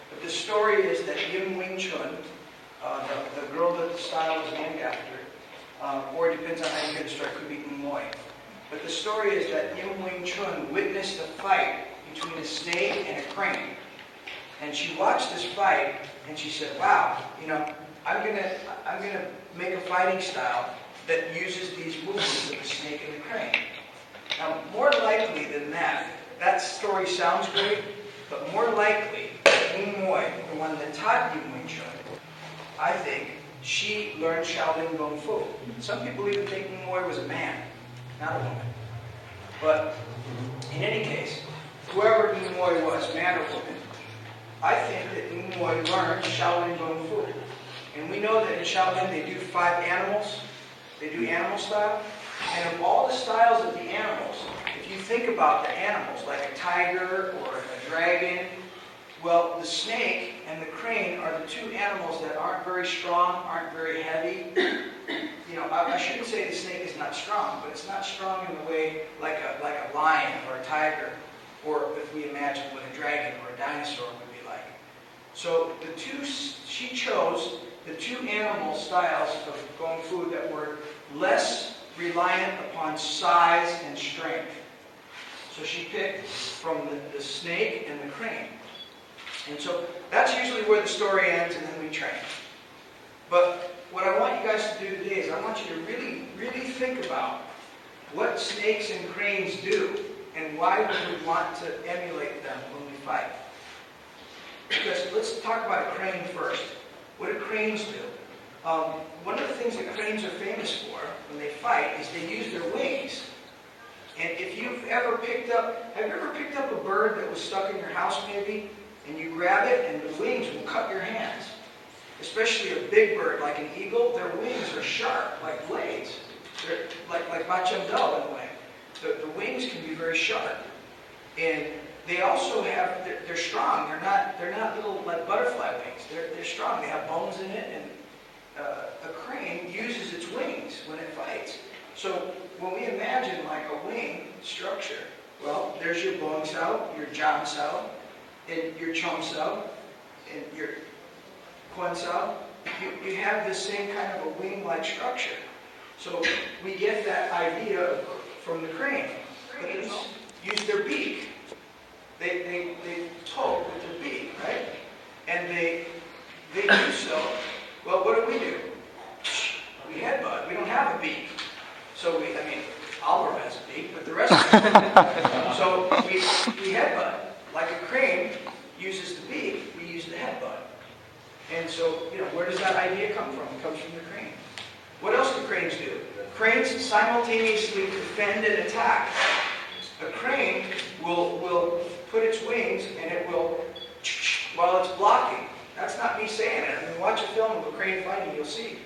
But the story is that Wing Chun, the girl that the style is named after, or it depends on how you get a strike, could be Moy. But the story is that Wing Chun witnessed a fight between a snake and a crane. And she watched this fight, and she said, wow, I'm gonna make a fighting style that uses these movements of the snake and the crane. Now, more likely than that, that story sounds great, but more likely, Wing Moy, the one that taught Wing Chun, I think she learned Shaolin Kung Fu. Some people even think Wing Moy was a man, not a woman. But in any case, whoever Wing Moy was, man or woman, I think that Wing Moy learned Shaolin Kung Fu. And we know that in Shaolin they do 5 animals. They do animal style. And of all the styles of the animals, if you think about the animals, like a tiger or a dragon, well, the snake and the crane are the 2 animals that aren't very strong, aren't very heavy. I shouldn't say the snake is not strong, but it's not strong in the way like a lion or a tiger, or if we imagine what a dragon or a dinosaur would be like. So she chose the 2 animal styles of Kung Fu that were less reliant upon size and strength. So she picked from the snake and the crane. And so that's usually where the story ends, and then we train. But what I want you guys to do today is I want you to really, really think about what snakes and cranes do and why we would want to emulate them when we fight. Because let's talk about a crane first. What do cranes do? One of the things that cranes are famous for when they fight is they use their wings. And if you've ever picked up a bird that was stuck in your house maybe, and you grab it and the wings will cut your hands? Especially a big bird like an eagle, their wings are sharp like blades. They're like Bacham Dal in a way. The wings can be very sharp. And they also they're strong. They're not little like butterfly wings. They're strong. They have bones in it, and a crane uses its wings when it fights. So when we imagine like a wing structure, well, there's your bong sao, your jam sao, and your chom sao, and your quan sao. You have this same kind of a wing-like structure. So we get that idea from the crane. But they use their beak. They poke with their beak, right? And they do so. Well, what do? We headbutt. We don't have a beak. So Alvaro has a beak, but the rest of them. So we headbutt. Like a crane uses the beak, we use the headbutt. And so, where does that idea come from? It comes from the crane. What else do cranes do? Cranes simultaneously defend and attack. A crane will put its wings and it will, while it's blocking. That's not me saying it. Watch a film of a crane fighting, you'll see.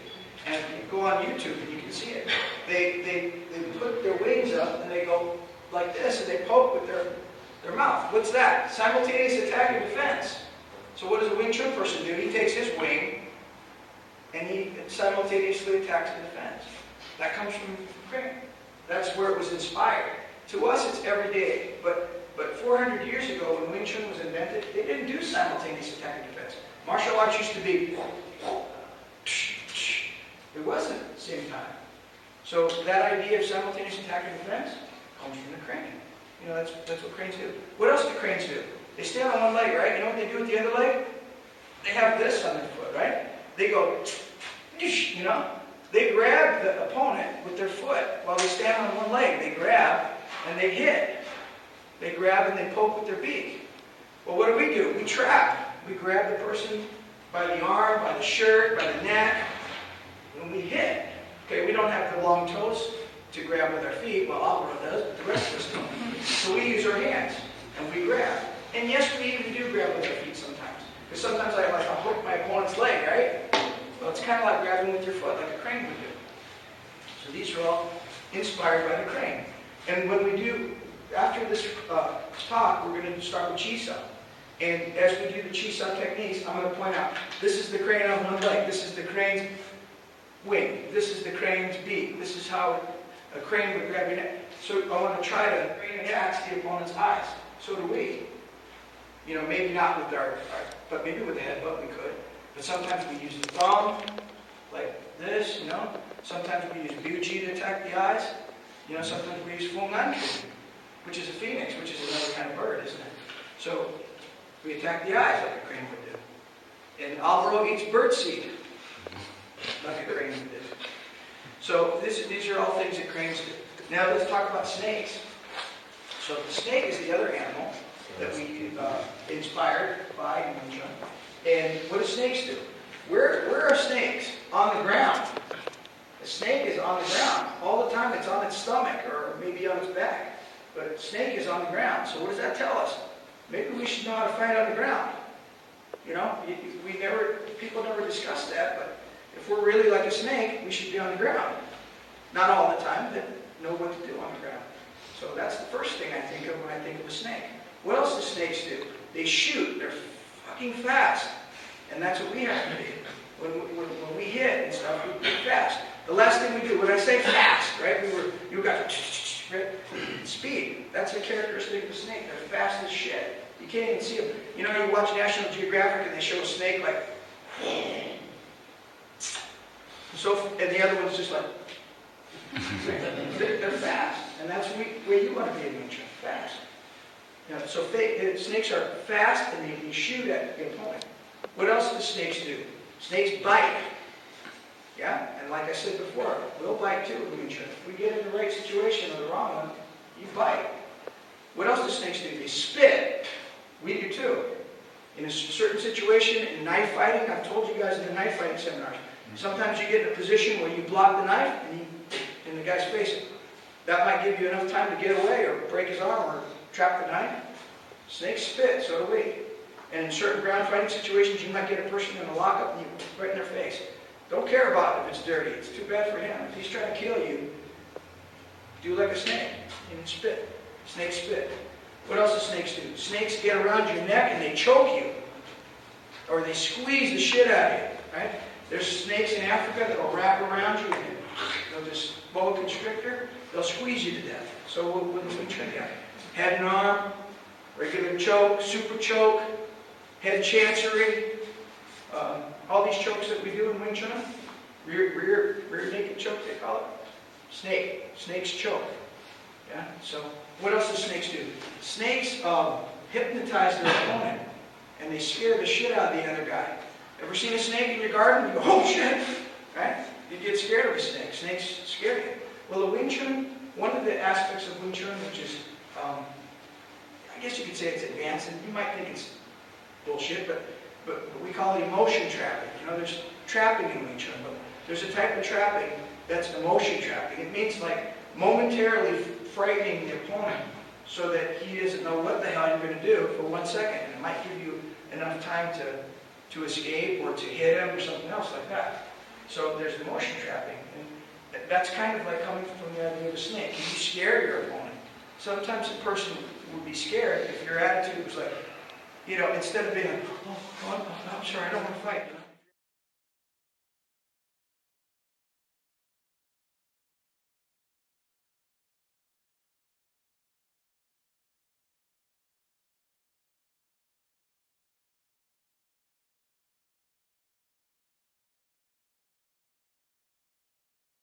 And you go on YouTube and you can see it. They put their wings up and they go like this and they poke with their mouth. What's that? Simultaneous attack and defense. So what does a Wing Chun person do? He takes his wing and he simultaneously attacks and defends. That comes from crane. That's where it was inspired. To us, it's every day. But 400 years ago, when Wing Chun was invented, they didn't do simultaneous attack and defense. Martial arts used to be. It wasn't at the same time. So that idea of simultaneous attack and defense comes from the crane. That's what cranes do. What else do cranes do? They stand on one leg, right? You know what they do with the other leg? They have this on their foot, right? They go, they grab the opponent with their foot while they stand on one leg. They grab and they hit. They grab and they poke with their beak. Well, what do? We trap. We grab the person by the arm, by the shirt, by the neck, and we hit. Okay, we don't have the long toes to grab with our feet, well, Alvaro does, but the rest of us don't. So we use our hands, and we grab. And yes, we even do grab with our feet sometimes. Because sometimes I'll hook my opponent's leg, right? Well, it's kind of like grabbing with your foot, like a crane would do. So these are all inspired by the crane. And when we do, after this talk, we're going to start with Chi-Sao. And as we do the Chi-Sao techniques, I'm going to point out, this is the crane on one leg, this is the crane's wing, this is the crane's beak, this is how a crane would grab your neck. So I want to try to crane attacks the opponent's eyes. So do we. You know, maybe not with but maybe with the headbutt we could. But sometimes we use the thumb, like this, you know. Sometimes we use Buji to attack the eyes. You know, sometimes we use Fung An, which is a phoenix, which is another kind of bird, isn't it? So we attack the eyes like a crane would do. And Alvaro eats birdseed, like a crane would do. So these are all things that cranes do. Now let's talk about snakes. So the snake is the other animal that we inspired by in Wing Chun. And what do snakes do? Where are snakes? On the ground. A snake is on the ground. All the time it's on its stomach or maybe on its back. But a snake is on the ground. So what does that tell us? Maybe we should know how to fight on the ground. You know, people never discuss that, but if we're really like a snake, we should be on the ground. Not all the time, but know what to do on the ground. So that's the first thing I think of when I think of a snake. What else do snakes do? They shoot. They're fucking fast. And that's what we have to be. When we hit and stuff, we be fast. The last thing we do, when I say fast, right? You got right? Speed. That's a characteristic of a snake. They're fast as shit. You can't even see them. You know, you watch National Geographic and they show a snake like, and the other one's just like, they're fast. And that's where you want to be in Wing Chun, fast. You know, so snakes are fast and they can shoot at the opponent. What else do snakes do? Snakes bite. Yeah? And like I said before, we'll bite too in Wing Chun. If we get in the right situation or the wrong one, you bite. What else do snakes do? They spit. We do too. In a certain situation, in knife fighting, I've told you guys in the knife fighting seminars, sometimes you get in a position where you block the knife and in the guy's face. That might give you enough time to get away or break his arm or trap the knife. Snakes spit, so do we. And in certain ground fighting situations, you might get a person in a lockup and you right in their face. Don't care about it if it's dirty. It's too bad for him. If he's trying to kill you, do like a snake and spit. Snakes spit. What else do snakes do? Snakes get around your neck and they choke you. Or they squeeze the shit out of you. Right? There's snakes in Africa that will wrap around you and they'll just boa constrictor. They'll squeeze you to death. So what do we train you? Head and arm, regular choke, super choke, head chancery. All these chokes that we do in Wing Chun, rear naked choke they call it. Snakes choke. Yeah. So what else do snakes do? Snakes hypnotize their opponent and they scare the shit out of the other guy. Ever seen a snake in your garden? You go, oh shit! Right? You get scared of a snake. Snakes scare you. Well, the Wing Chun, one of the aspects of Wing Chun, which is, I guess you could say it's advanced, and you might think it's bullshit, but we call it emotion trapping. You know, there's trapping in Wing Chun, but there's a type of trapping that's emotion trapping. It means like momentarily frightening the opponent so that he doesn't know what the hell you're going to do for 1 second. And it might give you enough time to escape or to hit him or something else like that. So there's emotion trapping. And that's kind of like coming from the idea of a snake. You scare your opponent. Sometimes a person would be scared if your attitude was like, you know, instead of being like, oh, I'm sorry, I don't want to fight. You know?